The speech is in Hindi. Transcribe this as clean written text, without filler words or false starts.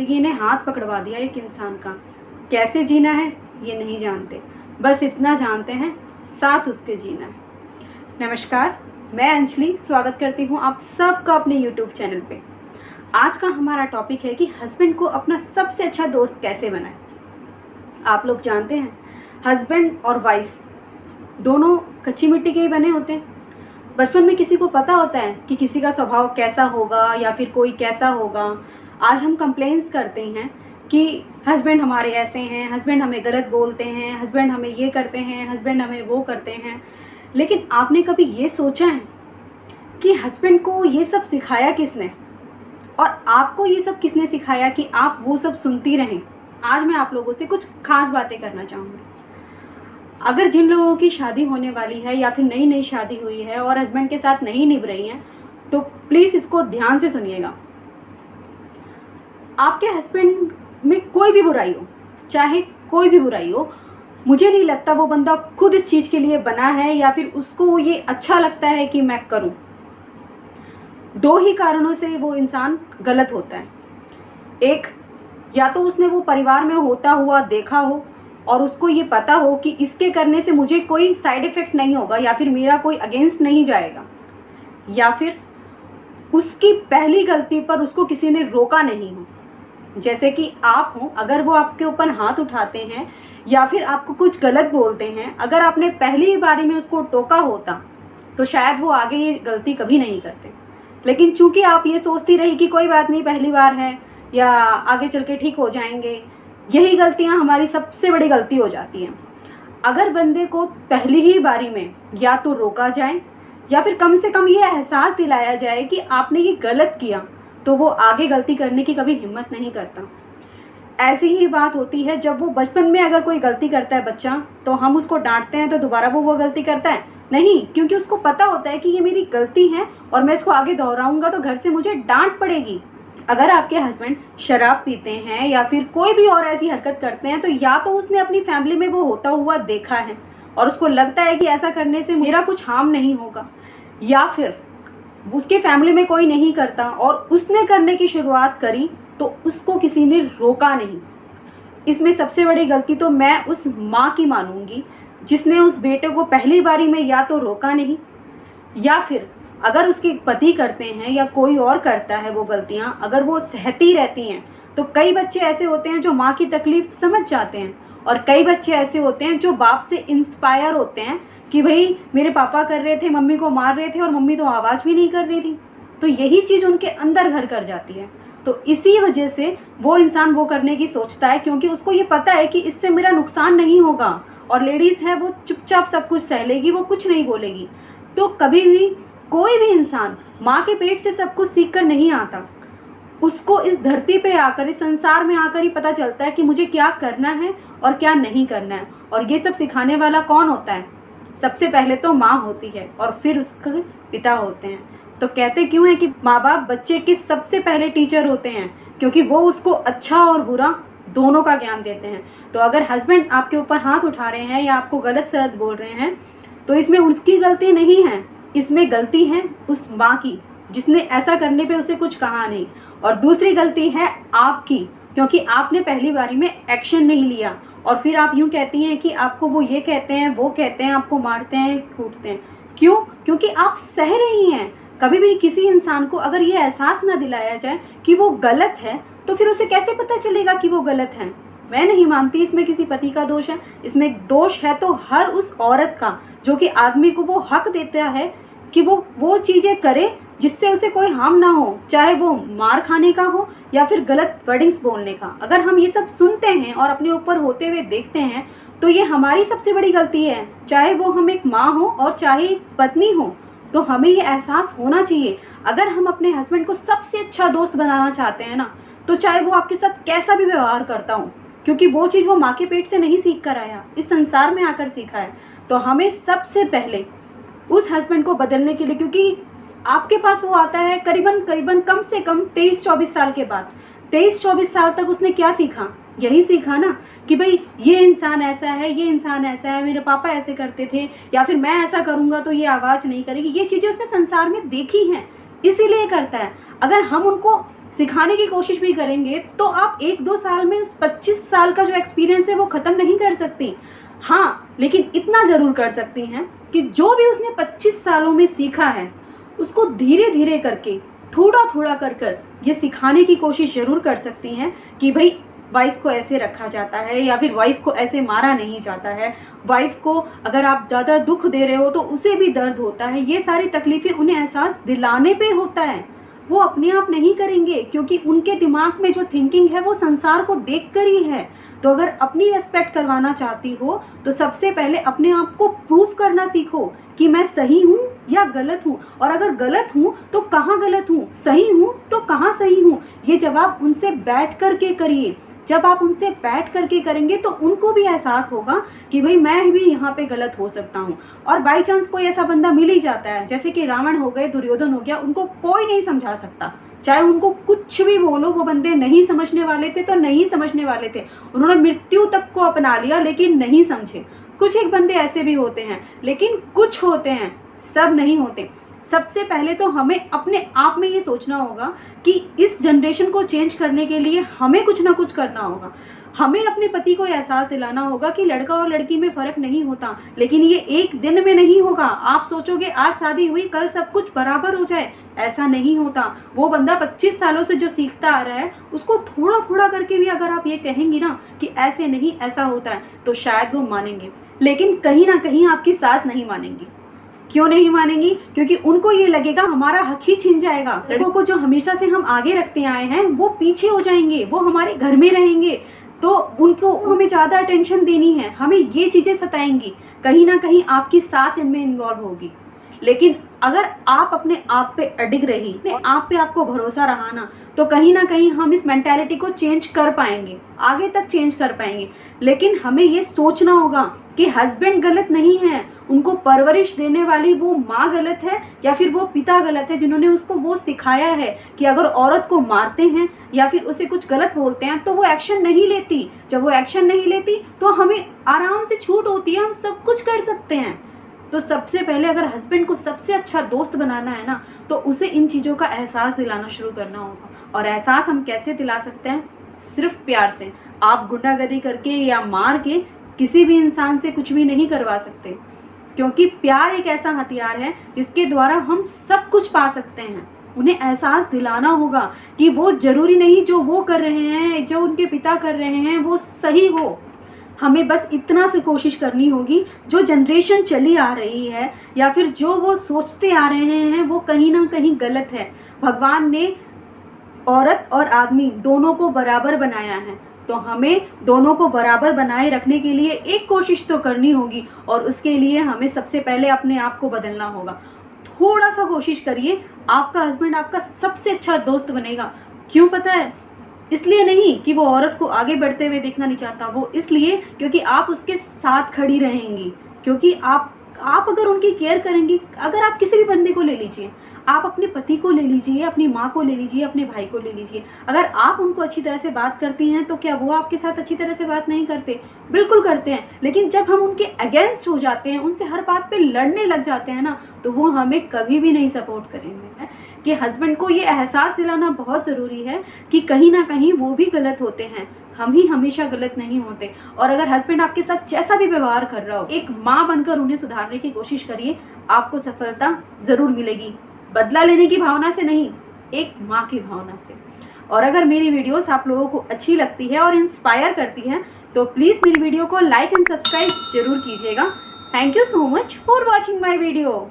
ज़िंदगी ने हाथ पकड़वा दिया एक इंसान का। कैसे जीना है ये नहीं जानते, बस इतना जानते हैं साथ उसके जीना है। नमस्कार, मैं अंजलि स्वागत करती हूँ आप सबका अपने YouTube चैनल पे। आज का हमारा टॉपिक है कि हस्बैंड को अपना सबसे अच्छा दोस्त कैसे बनाएं। आप लोग जानते हैं हस्बैंड और वाइफ दोनों कच्ची मिट्टी के ही बने होते हैं। बचपन में किसी को पता होता है कि किसी का स्वभाव कैसा होगा या फिर कोई कैसा होगा। आज हम कंप्लेंट्स करते हैं कि हस्बैंड हमारे ऐसे हैं, हस्बैंड हमें गलत बोलते हैं, हस्बैंड हमें ये करते हैं, हस्बैंड हमें वो करते हैं। लेकिन आपने कभी ये सोचा है कि हस्बैंड को ये सब सिखाया किसने और आपको ये सब किसने सिखाया कि आप वो सब सुनती रहें। आज मैं आप लोगों से कुछ खास बातें करना चाहूँगी। अगर जिन लोगों की शादी होने वाली है या फिर नई नई शादी हुई है और हस्बैंड के साथ नहीं निभ रही हैं, तो प्लीज़ इसको ध्यान से सुनिएगा। आपके हस्बैंड में कोई भी बुराई हो, चाहे कोई भी बुराई हो, मुझे नहीं लगता वो बंदा खुद इस चीज़ के लिए बना है या फिर उसको ये अच्छा लगता है कि मैं करूं। दो ही कारणों से वो इंसान गलत होता है। एक, या तो उसने वो परिवार में होता हुआ देखा हो और उसको ये पता हो कि इसके करने से मुझे कोई साइड इफ़ेक्ट नहीं होगा या फिर मेरा कोई अगेंस्ट नहीं जाएगा, या फिर उसकी पहली गलती पर उसको किसी ने रोका नहीं हो। जैसे कि आप हो, अगर वो आपके ऊपर हाथ उठाते हैं या फिर आपको कुछ गलत बोलते हैं, अगर आपने पहली बारी में उसको टोका होता तो शायद वो आगे ये गलती कभी नहीं करते। लेकिन चूंकि आप ये सोचती रही कि कोई बात नहीं, पहली बार है या आगे चल के ठीक हो जाएंगे, यही गलतियां हमारी सबसे बड़ी गलती हो जाती हैं। अगर बंदे को पहली ही बारी में या तो रोका जाए या फिर कम से कम ये एहसास दिलाया जाए कि आपने ये गलत किया, तो वो आगे गलती करने की कभी हिम्मत नहीं करता। ऐसी ही बात होती है जब वो बचपन में अगर कोई गलती करता है बच्चा, तो हम उसको डांटते हैं तो दोबारा वो गलती करता है नहीं, क्योंकि उसको पता होता है कि ये मेरी गलती है और मैं इसको आगे दोहराऊंगा तो घर से मुझे डांट पड़ेगी। अगर आपके हस्बैंड शराब पीते हैं या फिर कोई भी और ऐसी हरकत करते हैं, तो या तो उसने अपनी फैमिली में वो होता हुआ देखा है और उसको लगता है कि ऐसा करने से मेरा कुछ हार्म नहीं होगा, या फिर उसके फैमिली में कोई नहीं करता और उसने करने की शुरुआत करी तो उसको किसी ने रोका नहीं। इसमें सबसे बड़ी गलती तो मैं उस माँ की मानूंगी जिसने उस बेटे को पहली बारी में या तो रोका नहीं, या फिर अगर उसके पति करते हैं या कोई और करता है वो गलतियां, अगर वो सहती रहती हैं, तो कई बच्चे ऐसे होते हैं जो माँ की तकलीफ़ समझ जाते हैं और कई बच्चे ऐसे होते हैं जो बाप से इंस्पायर होते हैं कि भाई मेरे पापा कर रहे थे, मम्मी को मार रहे थे और मम्मी तो आवाज़ भी नहीं कर रही थी, तो यही चीज़ उनके अंदर घर कर जाती है। तो इसी वजह से वो इंसान वो करने की सोचता है, क्योंकि उसको ये पता है कि इससे मेरा नुकसान नहीं होगा और लेडीज़ है वो चुपचाप सब कुछ सह लेगी, वो कुछ नहीं बोलेगी। तो कभी भी कोई भी इंसान माँ के पेट से सब कुछ सीख कर नहीं आता। उसको इस धरती पे आकर, इस संसार में आकर ही पता चलता है कि मुझे क्या करना है और क्या नहीं करना है। और ये सब सिखाने वाला कौन होता है? सबसे पहले तो माँ होती है और फिर उसके पिता होते हैं। तो कहते क्यों है कि माँ बाप बच्चे के सबसे पहले टीचर होते हैं, क्योंकि वो उसको अच्छा और बुरा दोनों का ज्ञान देते हैं। तो अगर हस्बैंड आपके ऊपर हाथ उठा रहे हैं या आपको गलत सलत बोल रहे हैं, तो इसमें उसकी गलती नहीं है, इसमें गलती है उस माँ की जिसने ऐसा करने पे उसे कुछ कहा नहीं। और दूसरी गलती है आपकी, क्योंकि आपने पहली बारी में एक्शन नहीं लिया और फिर आप यूँ कहती हैं कि आपको वो ये कहते हैं, वो कहते हैं, आपको मारते हैं, कूटते हैं। क्यों? क्योंकि आप सह रही हैं। कभी भी किसी इंसान को अगर ये एहसास ना दिलाया जाए कि वो गलत है, तो फिर उसे कैसे पता चलेगा कि वो गलत है? मैं नहीं मानती इसमें किसी पति का दोष है। इसमें दोष है तो हर उस औरत का जो कि आदमी को वो हक देता है कि वो चीज़ें करे जिससे उसे कोई हार्म ना हो, चाहे वो मार खाने का हो या फिर गलत वर्डिंग्स बोलने का। अगर हम ये सब सुनते हैं और अपने ऊपर होते हुए देखते हैं, तो ये हमारी सबसे बड़ी गलती है। चाहे वो हम एक माँ हो और चाहे एक पत्नी हो, तो हमें ये एहसास होना चाहिए। अगर हम अपने हस्बैंड को सबसे अच्छा दोस्त बनाना चाहते हैं ना, तो चाहे वो आपके साथ कैसा भी व्यवहार करता हो, क्योंकि वो चीज़ वो माँ के पेट से नहीं सीख कर आया, इस संसार में आकर सीखा है। तो हमें सबसे पहले उस हस्बैंड को बदलने के लिए, क्योंकि आपके पास वो आता है करीबन कम से कम 23-24 साल के बाद। 23-24 साल तक उसने क्या सीखा? यही सीखा ना कि भाई ये इंसान ऐसा है, ये इंसान ऐसा है, मेरे पापा ऐसे करते थे, या फिर मैं ऐसा करूँगा तो ये आवाज़ नहीं करेगी। ये चीज़ें उसने संसार में देखी हैं, इसीलिए करता है। अगर हम उनको सिखाने की कोशिश भी करेंगे तो आप 1-2 साल में उस 25 साल का जो एक्सपीरियंस है वो ख़त्म नहीं कर सकती। हाँ, लेकिन इतना ज़रूर कर सकती हैं कि जो भी उसने 25 सालों में सीखा है उसको धीरे धीरे करके, थोड़ा थोड़ा कर ये सिखाने की कोशिश ज़रूर कर सकती हैं कि भाई वाइफ को ऐसे रखा जाता है या फिर वाइफ को ऐसे मारा नहीं जाता है, वाइफ को अगर आप ज़्यादा दुख दे रहे हो तो उसे भी दर्द होता है। ये सारी तकलीफ़ें उन्हें एहसास दिलाने पे होता है, वो अपने आप नहीं करेंगे क्योंकि उनके दिमाग में जो थिंकिंग है वो संसार को देख कर ही है। तो अगर अपनी रेस्पेक्ट करवाना चाहती हो तो सबसे पहले अपने आप को प्रूफ करना सीखो कि मैं सही हूँ या गलत हूँ, और अगर गलत हूँ तो कहाँ गलत हूँ, सही हूँ तो कहाँ सही हूँ। ये जवाब उनसे बैठ कर के करिए। जब आप उनसे बैठ करके करेंगे तो उनको भी एहसास होगा कि भाई मैं भी यहाँ पे गलत हो सकता हूँ। और बाई चांस कोई ऐसा बंदा मिल ही जाता है, जैसे कि रावण हो गए, दुर्योधन हो गया, उनको कोई नहीं समझा सकता, चाहे उनको कुछ भी बोलो, वो बंदे नहीं समझने वाले थे तो नहीं समझने वाले थे। उन्होंने मृत्यु तक को अपना लिया लेकिन नहीं समझे। कुछ एक बंदे ऐसे भी होते हैं, लेकिन कुछ होते हैं, सब नहीं होते। सबसे पहले तो हमें अपने आप में ये सोचना होगा कि इस जनरेशन को चेंज करने के लिए हमें कुछ ना कुछ करना होगा। हमें अपने पति को एहसास दिलाना होगा कि लड़का और लड़की में फ़र्क नहीं होता, लेकिन ये एक दिन में नहीं होगा। आप सोचोगे आज शादी हुई कल सब कुछ बराबर हो जाए, ऐसा नहीं होता। वो बंदा 25 सालों से जो सीखता आ रहा है उसको थोड़ा थोड़ा करके भी अगर आप ये कहेंगी ना कि ऐसे नहीं ऐसा होता है तो शायद वो मानेंगे, लेकिन कहीं ना कहीं आपकी सास नहीं मानेंगी। क्यों नहीं मानेंगी? क्योंकि उनको ये लगेगा हमारा हक ही छिन जाएगा। लड़कों को जो हमेशा से हम आगे रखते आए हैं वो पीछे हो जाएंगे, वो हमारे घर में रहेंगे, तो उनको हमें ज़्यादा अटेंशन देनी है, हमें ये चीज़ें सताएंगी। कहीं ना कहीं आपकी सास इनमें इन्वॉल्व होगी। लेकिन अगर आप अपने आप पे अडिग रही, अपने आप पे आपको भरोसा रहा ना, तो कहीं ना कहीं हम इस मेंटालिटी को चेंज कर पाएंगे, आगे तक चेंज कर पाएंगे। लेकिन हमें ये सोचना होगा कि हस्बैंड गलत नहीं है, उनको परवरिश देने वाली वो माँ गलत है या फिर वो पिता गलत है जिन्होंने उसको वो सिखाया है कि अगर औरत को मारते हैं या फिर उसे कुछ गलत बोलते हैं तो वो एक्शन नहीं लेती। जब वो एक्शन नहीं लेती तो हमें आराम से छूट होती है, हम सब कुछ कर सकते हैं। तो सबसे पहले अगर हस्बैंड को सबसे अच्छा दोस्त बनाना है ना, तो उसे इन चीज़ों का एहसास दिलाना शुरू करना होगा। और एहसास हम कैसे दिला सकते हैं? सिर्फ प्यार से। आप गुंडागर्दी करके या मार के किसी भी इंसान से कुछ भी नहीं करवा सकते, क्योंकि प्यार एक ऐसा हथियार है जिसके द्वारा हम सब कुछ पा सकते हैं। उन्हें एहसास दिलाना होगा कि वो ज़रूरी नहीं जो वो कर रहे हैं, जो उनके पिता कर रहे हैं वो सही हो। हमें बस इतना से कोशिश करनी होगी, जो जनरेशन चली आ रही है या फिर जो वो सोचते आ रहे हैं वो कहीं ना कहीं गलत है। भगवान ने औरत और आदमी दोनों को बराबर बनाया है, तो हमें दोनों को बराबर बनाए रखने के लिए एक कोशिश तो करनी होगी, और उसके लिए हमें सबसे पहले अपने आप को बदलना होगा। थोड़ा सा कोशिश करिए, आपका हस्बैंड आपका सबसे अच्छा दोस्त बनेगा। क्यों पता है? इसलिए नहीं कि वो औरत को आगे बढ़ते हुए देखना नहीं चाहता, वो इसलिए क्योंकि आप उसके साथ खड़ी रहेंगी, क्योंकि आप अगर उनकी केयर करेंगी। अगर आप किसी भी बंदे को ले लीजिए, आप अपने पति को ले लीजिए, अपनी माँ को ले लीजिए, अपने भाई को ले लीजिए, अगर आप उनको अच्छी तरह से बात करती हैं तो क्या वो आपके साथ अच्छी तरह से बात नहीं करते? बिल्कुल करते हैं। लेकिन जब हम उनके अगेंस्ट हो जाते हैं, उनसे हर बात पे लड़ने लग जाते हैं ना, तो वो हमें कभी भी नहीं सपोर्ट करेंगे। कि हस्बैंड को ये एहसास दिलाना बहुत ज़रूरी है कि कहीं ना कहीं वो भी गलत होते हैं, हम ही हमेशा गलत नहीं होते। और अगर हस्बैंड आपके साथ जैसा भी व्यवहार कर रहा हो, एक माँ बनकर उन्हें सुधारने की कोशिश करिए, आपको सफलता ज़रूर मिलेगी। बदला लेने की भावना से नहीं, एक माँ की भावना से। और अगर मेरी वीडियोस आप लोगों को अच्छी लगती है और इंस्पायर करती है तो प्लीज़ मेरी वीडियो को लाइक एंड सब्सक्राइब जरूर कीजिएगा। Thank you so much for watching my video.